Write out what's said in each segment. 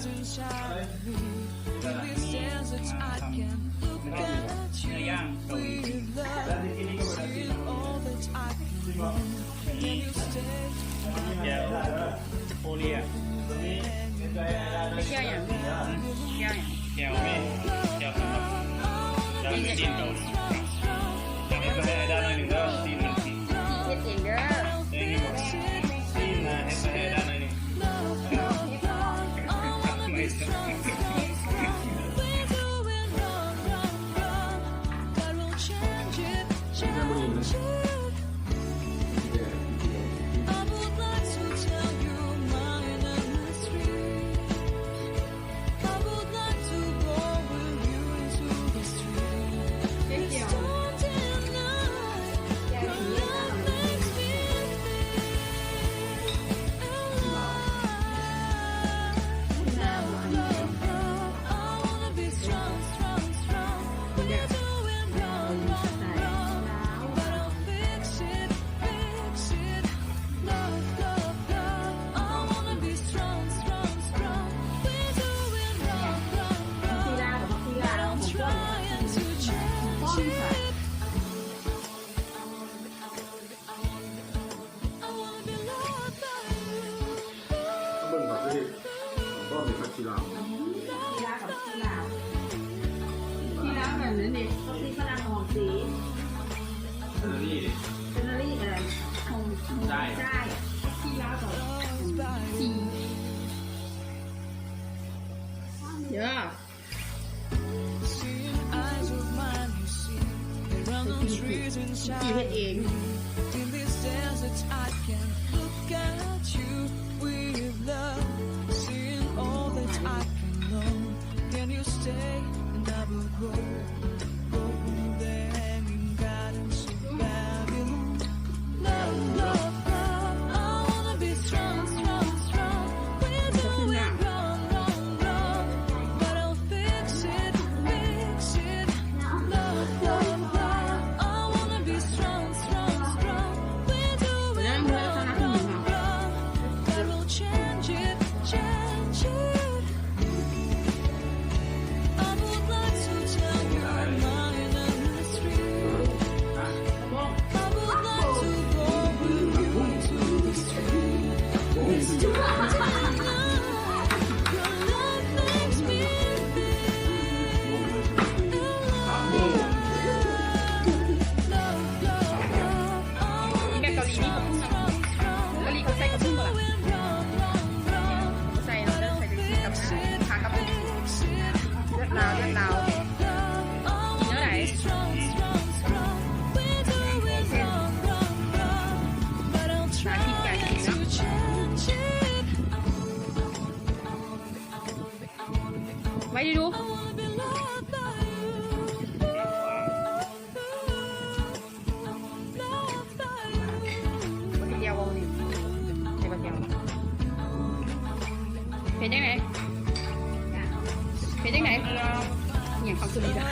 ย่างเกาหลีแล้วที่นี่ก็เป็นที่แก้วโอเลียไม่เชี่ยวอย่างแก้วไม่แก้วสำหรับแล้วก็ดินเกาหลีจากนี้ก็ได้ด้านหนึ่งก็ดินหนึ่งทีเฮ็ดเองเด้อได้นี่หมดดินนะให้ด้านหนึ่งไม่ใช่ก็มีผักชีลาวกับชีลาวแบบนั้นนี่ก็ที่ฝรั่งหอมสีเซนอรี่อะไรหอมได้ชีลาวกับชีเยอะชีเฮ็ดเองStay and I will go there hanging gardens in Babylon. Love, love, love. I wanna be strong, strong, strong. We're doing wrong, wrong, wrong, but I'll fix it, fix it. Love, love, love. I wanna be strong, strong, strong. We're doing wrong, wrong, wrong, but I'll change it, change it.ไว้ดูเดียววงนี้ใช่ปะเดียวเป็นยังไงอย่างเขาสุดได้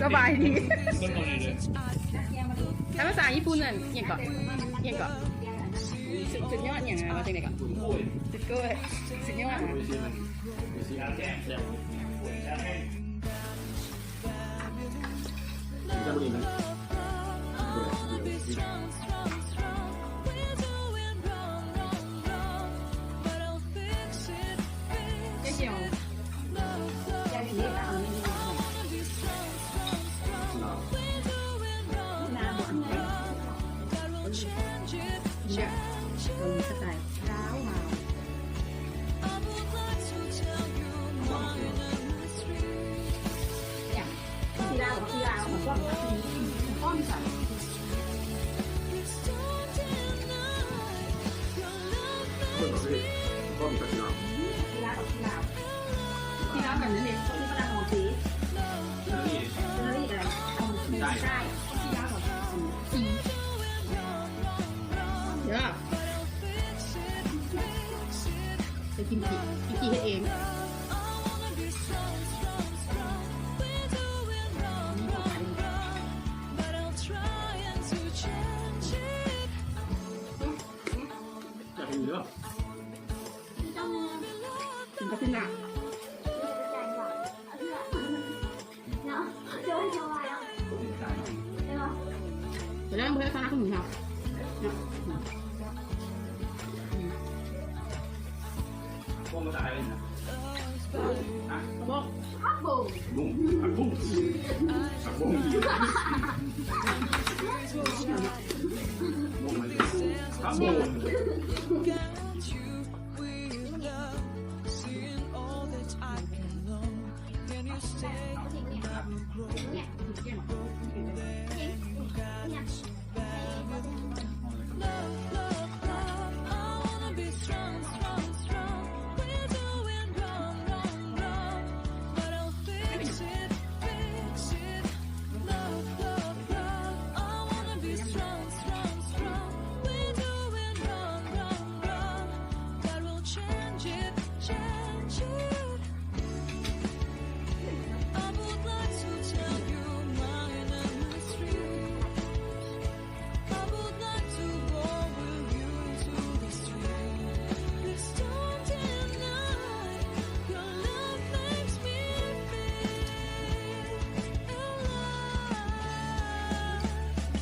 สบายดีถ้าภาษาญี่ปุ่นนั่นอย่างก่อนสุดยอดอย่างไรมาจากไหนก่อนสุดยอดสุดยอดจะบุรีไหมเกี่ยวสไตล์เท้ามาที่ลาวของพวกป้อนค่ะก็มีผักชีลาวที่ลาวแบบนั้นเนี่ยที่ฝรั่งหอมสีเนอรี่อะไรหอมสีได้ที่ลาวกับสีเยอะไปกินกินเองอยากเห็นเยอะ ต้อง ถึงกับขึ้นหนัก แต่แล้วมันก็คณะคุณหนูครับ พวกภาษาอะไรนะอ่ะ บอก บุ้งผักบุ้งผักบุ้งบุ้งมันผักบุ้ง Got you with love, seeing all that I can know. Can you stay? I will grow. เนี่ยเกี่ยวกับ Love, love, love. I wanna be strong, strong, strong. We're doing wrong, wrong, wrong. But I'll fix it, fix it. Love, love, love. I wanna be strong, strong, strong. We're doing wrong, wrong, wrong. But we'll change it, change it. I would like to tell you my mystery. I would like to go with you to the street. Please don't deny your love makes me feel alive.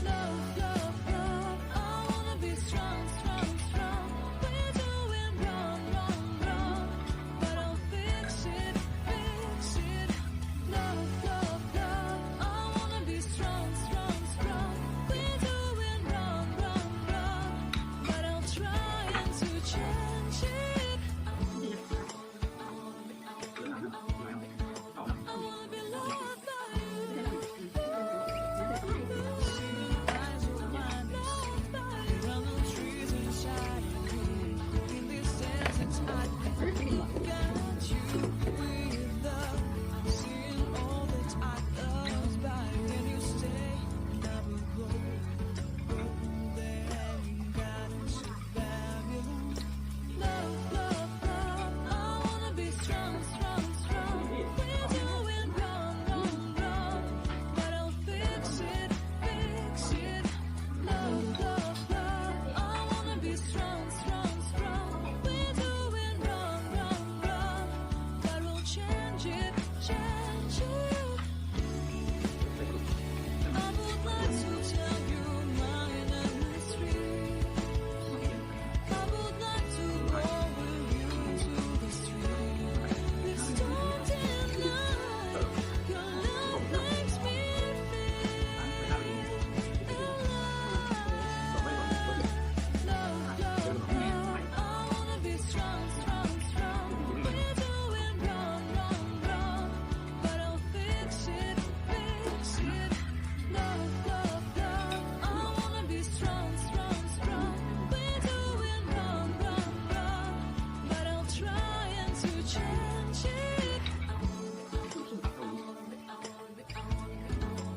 Love, love, love. I wanna be strong, strong, strong. We're doing wrong, wrong, wrong. But I'll fix it, fix it. Love, love, love. I wanna be strong, strong, strong. We're doing wrong, wrong, wrong. But I'll try and to change it. I wanna be loved by you. Seeing eyes of mine, loved by you. Around the trees inside of me. In this desert, I got you with love. Seeing all that I love by you. Can you stay? And I will go. There in gardens of Babylon. Love, love, love. I wanna be strong, strong, strong. We're doing wrong, wrong, wrong. But I'll fix it, fix it. Love, love, love. I wanna be strong, strong, strong. We're doing wrong, wrong, wrong. But we'll change it, change it. I would like to tell you my mystery. I would like to go with you to the street. Please don't deny your love makes me feel alive. Love, love, love. I wanna be strong, strong, strong. We're doing wrong, wrong, wrong. But I'll fix it, fix it. Love, love, love. I wanna be strong, strong, strong. We're doing wrong, wrong, wrong. But I'll try and to change it.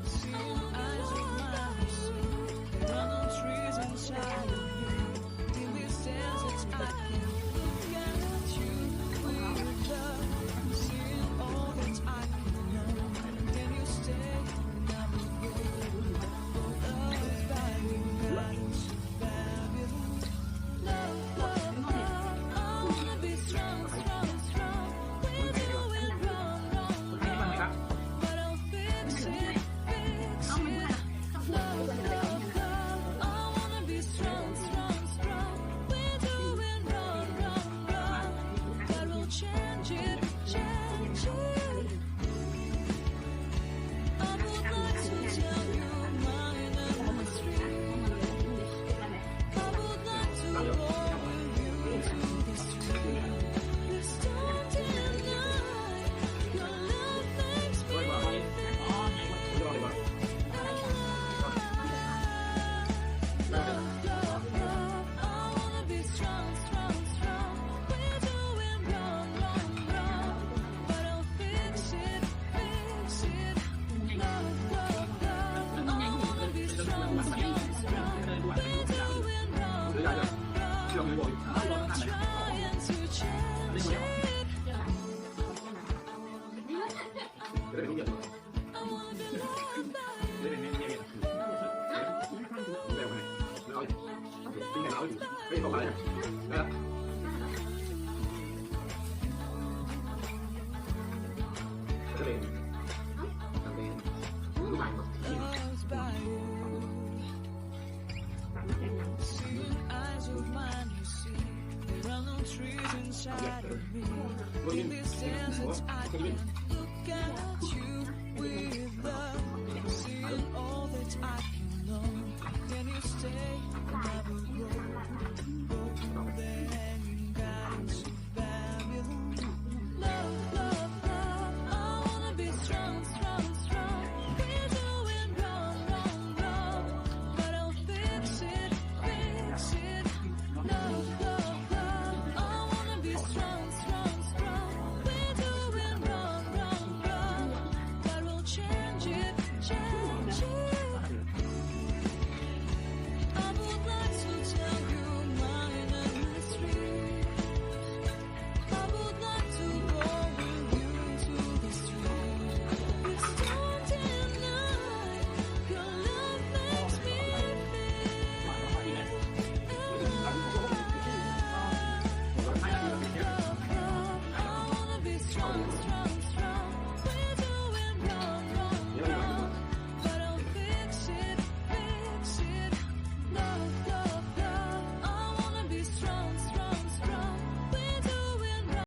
Seeing eyes of mine, around the trees inside of me. In this desert, I can look at you with love. Seeing all that I can know. Can you stay? And I will go. Love by you, gardens of Babylon. Love, love, love. I wanna be strong, strong, strong. We're doing wrong, wrong, wrong. But I'll fix it, fix it. Love, love, love. I wanna be strong, strong, strong. We're doing wrong, wrong, wrong. But we'll change it, change it. I would like to tell you my mystery. I would like to go with you to the street. Please don't deny your love makes me feel alive. Love, love, love. I wanna be strong, strong, strong. We're doing wrong, wrong, wrong. But I'll fix it, fix it. Love, love, love. I wanna be strong, strong, strong. We're doing wrong, wrong, wrong. But I'll try and to change it. จะได้รู้เรื่อง I wanna be loved by จะได้ไม่เรียนแบบไหนแล้วเอาปิ้งกันเอาอยู่ไม่ต้องอะไรนะ trees inside of me. In this desert, I can look at you with love.